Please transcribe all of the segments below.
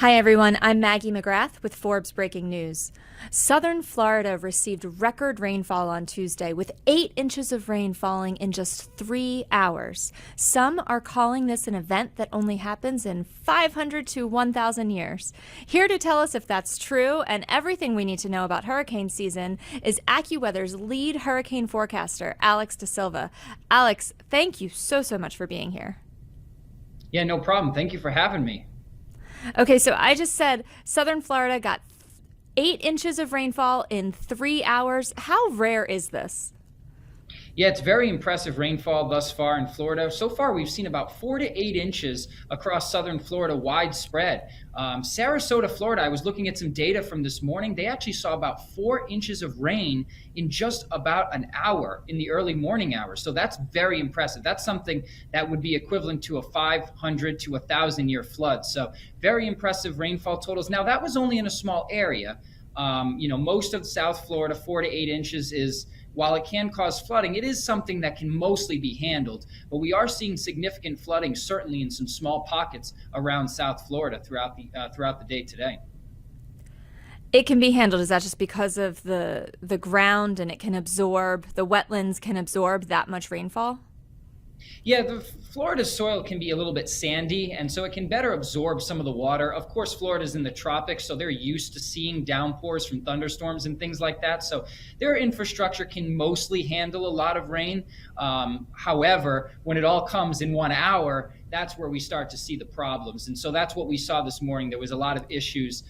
Hi, everyone. I'm Maggie McGrath with Forbes Breaking News. Southern Florida received record rainfall on Tuesday, with 8 inches of rain falling in just 3 hours. Some are calling this an event that only happens in 500 to 1,000 years. Here to tell us if that's true and everything we need to know about hurricane season is Accuweather's lead hurricane forecaster, Alex DaSilva. Alex, thank you so much for being here. Yeah, no problem. Thank you for having me. Okay, so I just said Southern Florida got 8 inches of rainfall in 3 hours. How rare is this? Yeah, it's very impressive rainfall thus far in Florida. So far, we've seen about 4 to 8 inches across southern Florida, widespread. Sarasota, Florida, I was looking at some data from this morning. They actually saw about 4 inches of rain in just about an hour in the early morning hours. So that's very impressive. That's something that would be equivalent to a 500 to 1,000-year flood. So very impressive rainfall totals. Now, that was only in a small area. Most of South Florida, 4 to 8 inches is, while it can cause flooding, it is something that can mostly be handled. But we are seeing significant flooding, certainly in some small pockets around South Florida throughout the day today. It can be handled. Is that just because of the ground and it can absorb, the wetlands can absorb that much rainfall? Yeah, the Florida soil can be a little bit sandy, and so it can better absorb some of the water. Of course, Florida's in the tropics, so they're used to seeing downpours from thunderstorms and things like that. So their infrastructure can mostly handle a lot of rain. However, when it all comes in 1 hour, that's where we start to see the problems. And so that's what we saw this morning. There was a lot of issues,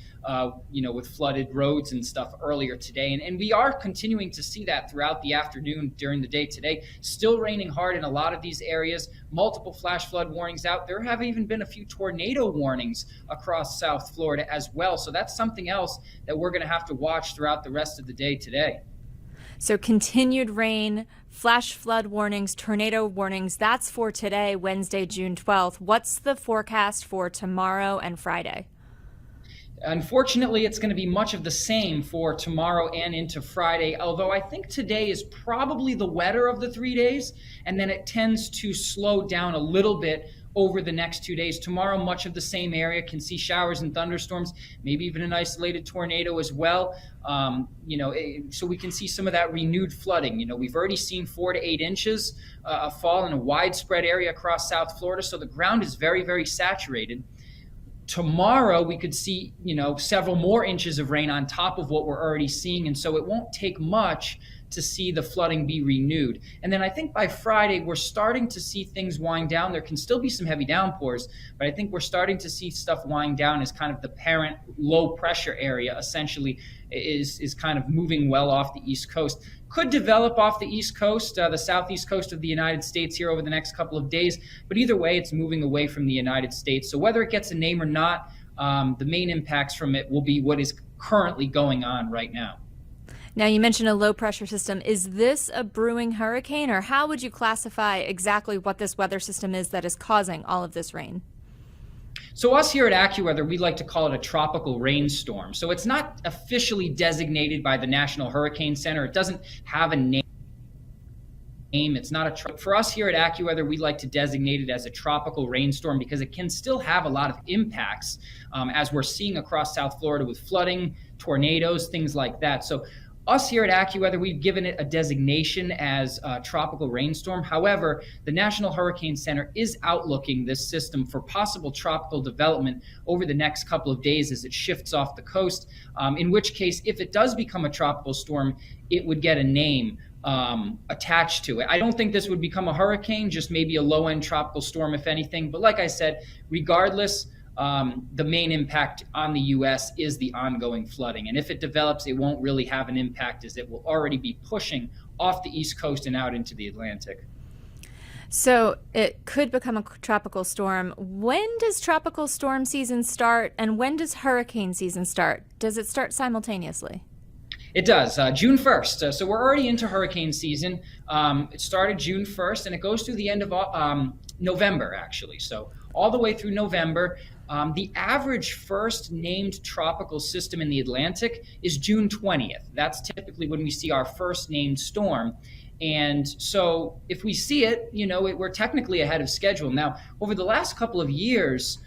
with flooded roads and stuff earlier today. And we are continuing to see that throughout the afternoon during the day today. Still raining hard in a lot of these areas, multiple flash flood warnings out. There have even been a few tornado warnings across South Florida as well. So that's something else that we're going to have to watch throughout the rest of the day today. So continued rain, flash flood warnings, tornado warnings, that's for today, Wednesday, June 12th. What's the forecast for tomorrow and Friday? Unfortunately, it's going to be much of the same for tomorrow and into Friday, although I think today is probably the wetter of the 3 days, and then it tends to slow down a little bit over the next 2 days. Tomorrow, much of the same area can see showers and thunderstorms, maybe even an isolated tornado as well. So we can see some of that renewed flooding. We've already seen 4 to 8 inches of fall in a widespread area across South Florida, so the ground is very, very saturated. Tomorrow, we could see, several more inches of rain on top of what we're already seeing, and so it won't take much to see the flooding be renewed. And then I think by Friday, we're starting to see things wind down. There can still be some heavy downpours, but I think we're starting to see stuff wind down as kind of the parent low pressure area essentially is kind of moving well off the East Coast. Could develop off the East Coast, the southeast coast of the United States here over the next couple of days. But either way, it's moving away from the United States. So whether it gets a name or not, the main impacts from it will be what is currently going on right now. Now, you mentioned a low pressure system. Is this a brewing hurricane, or how would you classify exactly what this weather system is that is causing all of this rain? So us here at Accuweather, we like to call it a tropical rainstorm. So it's not officially designated by the National Hurricane Center. It doesn't have a name. It's not for us here at Accuweather, we like to designate it as a tropical rainstorm because it can still have a lot of impacts, as we're seeing across South Florida with flooding, tornadoes, things like that. So us here at Accuweather, we've given it a designation as a tropical rainstorm. However, the National Hurricane Center is outlooking this system for possible tropical development over the next couple of days as it shifts off the coast, in which case, if it does become a tropical storm, it would get a name attached to it. I don't think this would become a hurricane, just maybe a low-end tropical storm, if anything. But like I said, regardless, the main impact on the U.S. is the ongoing flooding. And if it develops, it won't really have an impact as it will already be pushing off the East Coast and out into the Atlantic. So it could become a tropical storm. When does tropical storm season start, and when does hurricane season start? Does it start simultaneously? It does, June 1st. So we're already into hurricane season. It started June 1st, and it goes through the end of November, actually. So all the way through November. The average first named tropical system in the Atlantic is June 20th. That's typically when we see our first named storm. And so if we see it, we're technically ahead of schedule. Now, over the last couple of years,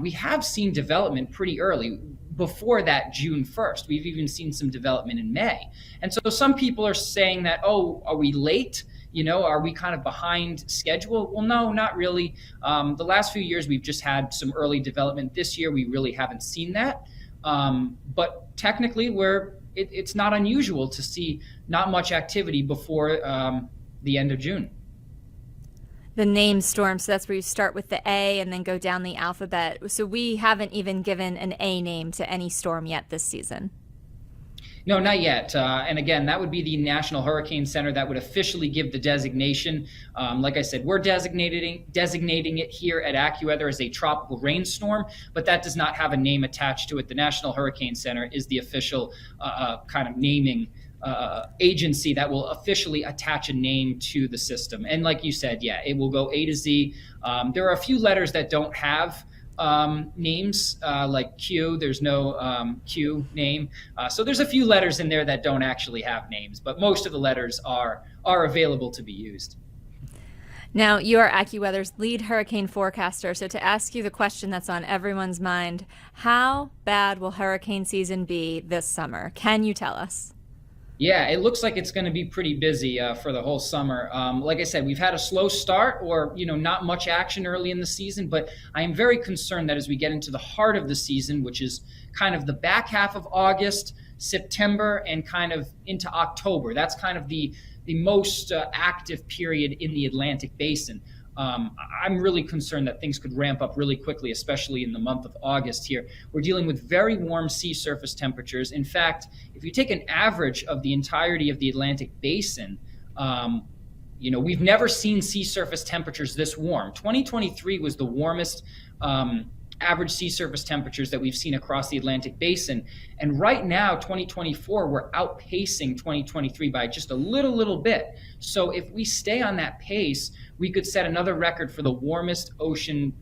we have seen development pretty early. Before that June 1st, we've even seen some development in May. And so some people are saying that, oh, are we late? Are we kind of behind schedule? Well, no, not really. The last few years, we've just had some early development. This year, we really haven't seen that. But technically, it's not unusual to see not much activity before the end of June. The name storm, so that's where you start with the A and then go down the alphabet. So we haven't even given an A name to any storm yet this season. No, not yet. And again, that would be the National Hurricane Center that would officially give the designation. Like I said, we're designating it here at Accuweather as a tropical rainstorm, but that does not have a name attached to it. The National Hurricane Center is the official kind of naming agency that will officially attach a name to the system. And like you said, yeah, it will go A to Z. There are a few letters that don't have names, like Q. There's no Q name. So there's a few letters in there that don't actually have names, but most of the letters are available to be used. Now, you are AccuWeather's lead hurricane forecaster, so to ask you the question that's on everyone's mind, how bad will hurricane season be this summer? Can you tell us? Yeah, it looks like it's going to be pretty busy for the whole summer. Like I said, we've had a slow start, or not much action early in the season, but I am very concerned that as we get into the heart of the season, which is kind of the back half of August, September, and kind of into October, that's kind of the most active period in the Atlantic Basin. I'm really concerned that things could ramp up really quickly, especially in the month of August here. We're dealing with very warm sea surface temperatures. In fact, if you take an average of the entirety of the Atlantic Basin, we've never seen sea surface temperatures this warm. 2023 was the warmest average sea surface temperatures that we've seen across the Atlantic Basin. And right now, 2024, we're outpacing 2023 by just a little bit. So if we stay on that pace, we could set another record for the warmest ocean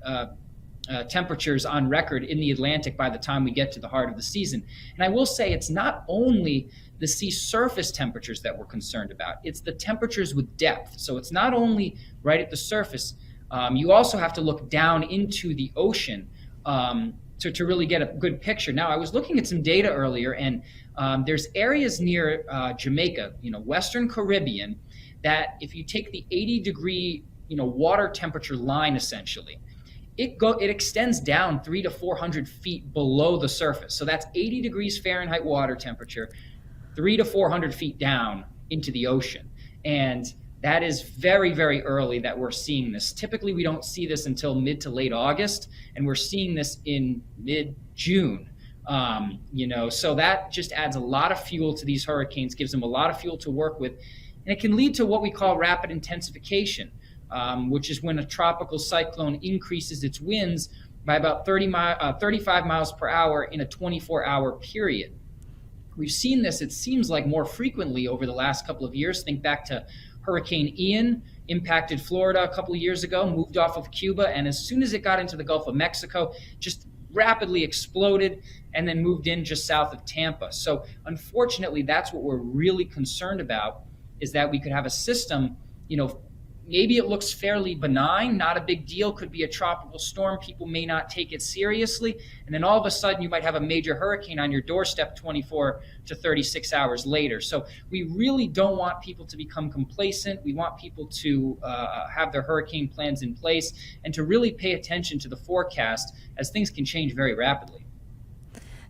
temperatures on record in the Atlantic by the time we get to the heart of the season. And I will say it's not only the sea surface temperatures that we're concerned about, it's the temperatures with depth. So it's not only right at the surface, you also have to look down into the ocean to really get a good picture. Now, I was looking at some data earlier, and there's areas near Jamaica, Western Caribbean, that if you take the 80-degree, water temperature line, essentially, it extends down 300 to 400 feet below the surface. So that's 80 degrees Fahrenheit water temperature, 300 to 400 feet down into the ocean. And that is very, very early that we're seeing this. Typically, we don't see this until mid to late August, and we're seeing this in mid-June. So that just adds a lot of fuel to these hurricanes, gives them a lot of fuel to work with, and it can lead to what we call rapid intensification, which is when a tropical cyclone increases its winds by about 35 miles per hour in a 24-hour period. We've seen this, it seems like, more frequently over the last couple of years. Think back to Hurricane Ian, impacted Florida a couple of years ago, moved off of Cuba, and as soon as it got into the Gulf of Mexico, just rapidly exploded and then moved in just south of Tampa. So unfortunately, that's what we're really concerned about, is that we could have a system, maybe it looks fairly benign, not a big deal, could be a tropical storm, people may not take it seriously, and then all of a sudden you might have a major hurricane on your doorstep 24 to 36 hours later. So we really don't want people to become complacent. We want people to have their hurricane plans in place and to really pay attention to the forecast, as things can change very rapidly.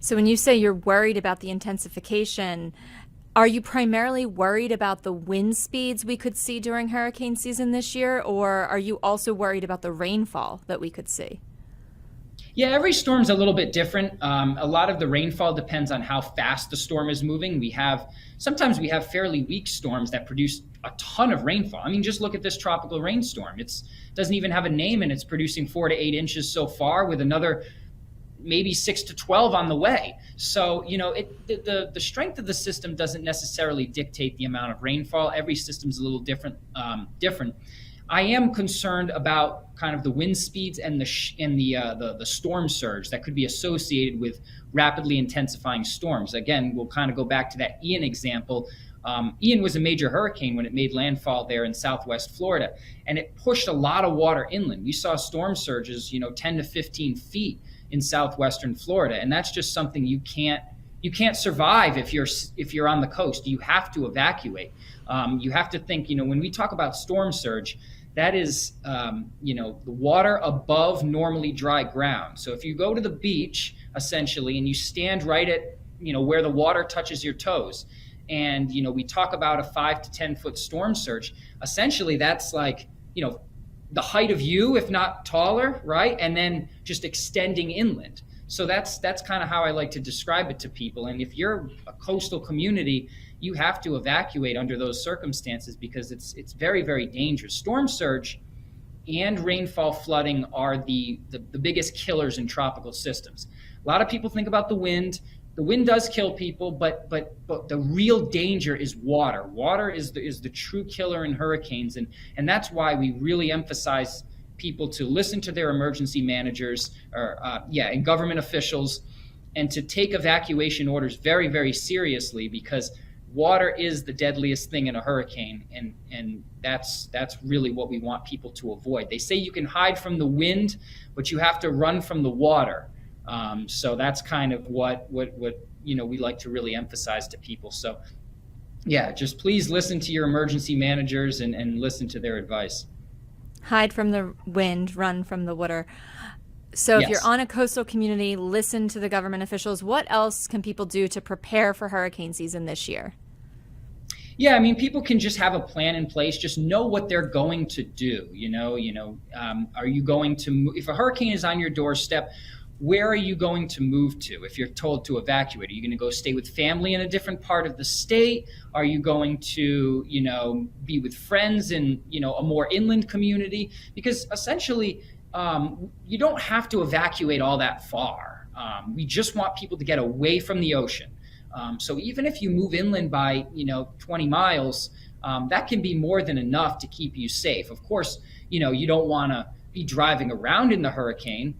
So when you say you're worried about the intensification, are you primarily worried about the wind speeds we could see during hurricane season this year, or are you also worried about the rainfall that we could see? Yeah, every storm's a little bit different. A lot of the rainfall depends on how fast the storm is moving. Sometimes we have fairly weak storms that produce a ton of rainfall. I mean, just look at this tropical rainstorm. It doesn't even have a name, and it's producing 4 to 8 inches so far, with another maybe 6 to 12 on the way. So, the strength of the system doesn't necessarily dictate the amount of rainfall. Every system's a little different. I am concerned about kind of the wind speeds and the storm surge that could be associated with rapidly intensifying storms. Again, we'll kind of go back to that Ian example. Ian was a major hurricane when it made landfall there in southwest Florida, and it pushed a lot of water inland. We saw storm surges, 10 to 15 feet in southwestern Florida, and that's just something you can't survive if you're on the coast. You have to evacuate. You have to think, when we talk about storm surge, that is, the water above normally dry ground. So if you go to the beach, essentially, and you stand right at, where the water touches your toes, and, we talk about a 5 to 10 foot storm surge, essentially that's like, the height of you, if not taller, right? And then just extending inland. So that's kind of how I like to describe it to people. And if you're a coastal community, you have to evacuate under those circumstances because it's very, very dangerous. Storm surge and rainfall flooding are the biggest killers in tropical systems. A lot of people think about the wind. The wind does kill people, but the real danger is water. Water is the true killer in hurricanes, and that's why we really emphasize people to listen to their emergency managers and government officials, and to take evacuation orders very, very seriously, because water is the deadliest thing in a hurricane, and that's really what we want people to avoid. They say you can hide from the wind, but you have to run from the water. So that's kind of what we like to really emphasize to people. So yeah, just please listen to your emergency managers and listen to their advice. Hide from the wind, run from the water. So if Yes. you're on a coastal community, listen to the government officials. What else can people do to prepare for hurricane season this year? Yeah, I mean, people can just have a plan in place. Just know what they're going to do. Are you going to move? If a hurricane is on your doorstep, where are you going to move to? If you're told to evacuate, are you going to go stay with family in a different part of the state? Are you going to, be with friends in, a more inland community? Because essentially, you don't have to evacuate all that far. We just want people to get away from the ocean. So even if you move inland by, 20 miles, that can be more than enough to keep you safe. Of course, you don't want to be driving around in the hurricane.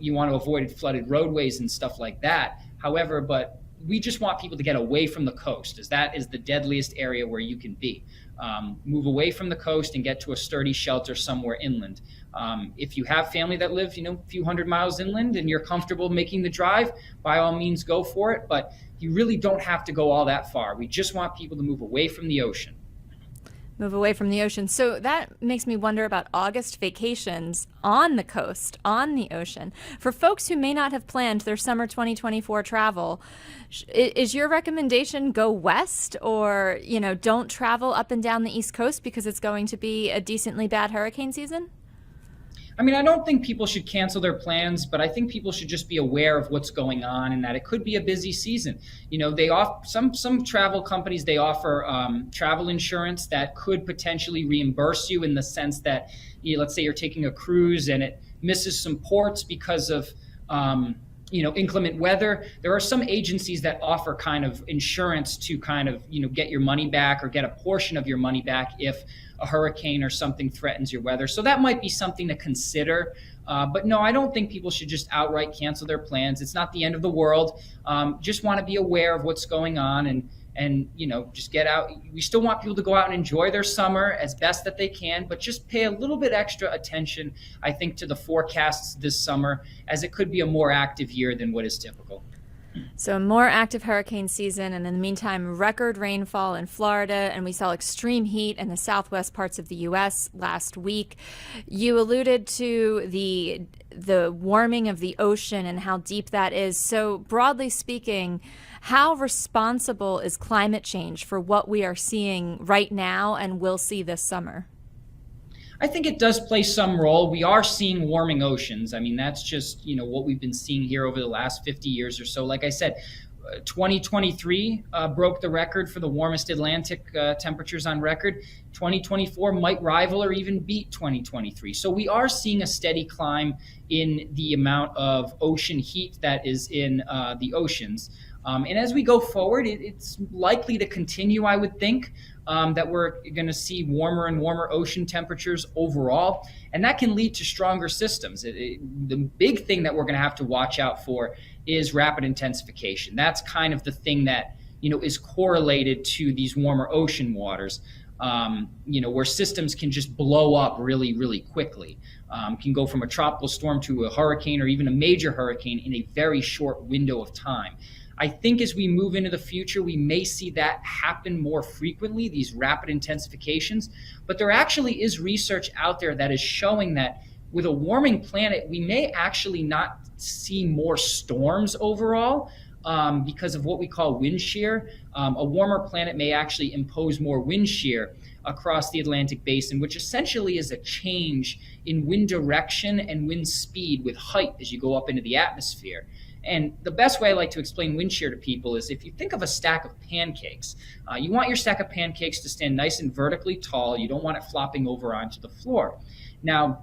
You want to avoid flooded roadways and stuff like that. However, but we just want people to get away from the coast, as that is the deadliest area where you can be. Move away from the coast and get to a sturdy shelter somewhere inland. If you have family that live, a few hundred miles inland and you're comfortable making the drive, by all means go for it. But you really don't have to go all that far. We just want people to move away from the ocean. Move away from the ocean. So that makes me wonder about August vacations on the coast, on the ocean. For folks who may not have planned their summer 2024 travel, is your recommendation go west, or, don't travel up and down the East Coast because it's going to be a decently bad hurricane season? I mean, I don't think people should cancel their plans, but I think people should just be aware of what's going on and that it could be a busy season. They offer some travel companies, they offer travel insurance that could potentially reimburse you, in the sense that, let's say you're taking a cruise and it misses some ports because of inclement weather. There are some agencies that offer kind of insurance to kind of, get your money back or get a portion of your money back if a hurricane or something threatens your weather. So that might be something to consider. But no, I don't think people should just outright cancel their plans. It's not the end of the world. Just want to be aware of what's going on and just get out. We still want people to go out and enjoy their summer as best that they can, but just pay a little bit extra attention, I think, to the forecasts this summer, as it could be a more active year than what is typical. So a more active hurricane season, and in the meantime, record rainfall in Florida, and we saw extreme heat in the southwest parts of the U.S. last week. You alluded to the warming of the ocean and how deep that is. So broadly speaking, how responsible is climate change for what we are seeing right now and will see this summer? I think it does play some role. We are seeing warming oceans. I mean, that's just, what we've been seeing here over the last 50 years or so. Like I said, 2023 broke the record for the warmest Atlantic temperatures on record. 2024 might rival or even beat 2023. So we are seeing a steady climb in the amount of ocean heat that is in the oceans. And as we go forward, it's likely to continue, I would think, that we're going to see warmer and warmer ocean temperatures overall. And that can lead to stronger systems. The big thing that we're going to have to watch out for is rapid intensification. That's kind of the thing that is correlated to these warmer ocean waters. Where systems can just blow up really, really quickly. Can go from a tropical storm to a hurricane or even a major hurricane in a very short window of time. I think as we move into the future, we may see that happen more frequently, these rapid intensifications. But there actually is research out there that is showing that with a warming planet, we may actually not see more storms overall. Because of what we call wind shear. A warmer planet may actually impose more wind shear across the Atlantic basin, which essentially is a change in wind direction and wind speed with height as you go up into the atmosphere. And the best way I like to explain wind shear to people is if you think of a stack of pancakes, you want your stack of pancakes to stand nice and vertically tall. You don't want it flopping over onto the floor. Now,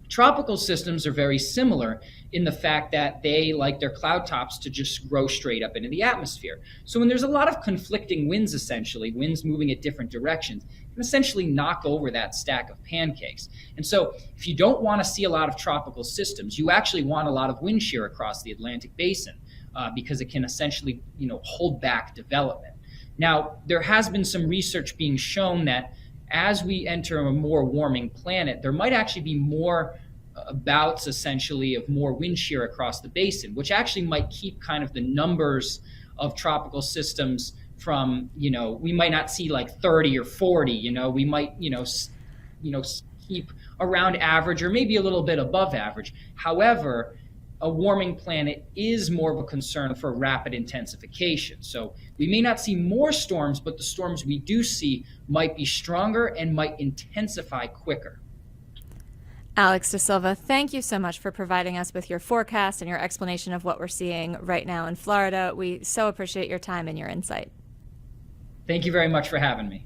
tropical systems are very similar in the fact that they like their cloud tops to just grow straight up into the atmosphere. So when there's a lot of conflicting winds, essentially, winds moving at different directions, it can essentially knock over that stack of pancakes. And so if you don't want to see a lot of tropical systems, you actually want a lot of wind shear across the Atlantic basin because it can essentially, hold back development. Now, there has been some research being shown that as we enter a more warming planet, there might actually be more bouts essentially of more wind shear across the basin, which actually might keep kind of the numbers of tropical systems from, we might not see like 30 or 40, we might, keep around average or maybe a little bit above average. However, a warming planet is more of a concern for rapid intensification. So we may not see more storms, but the storms we do see might be stronger and might intensify quicker. Alex DaSilva, thank you so much for providing us with your forecast and your explanation of what we're seeing right now in Florida. We so appreciate your time and your insight. Thank you very much for having me.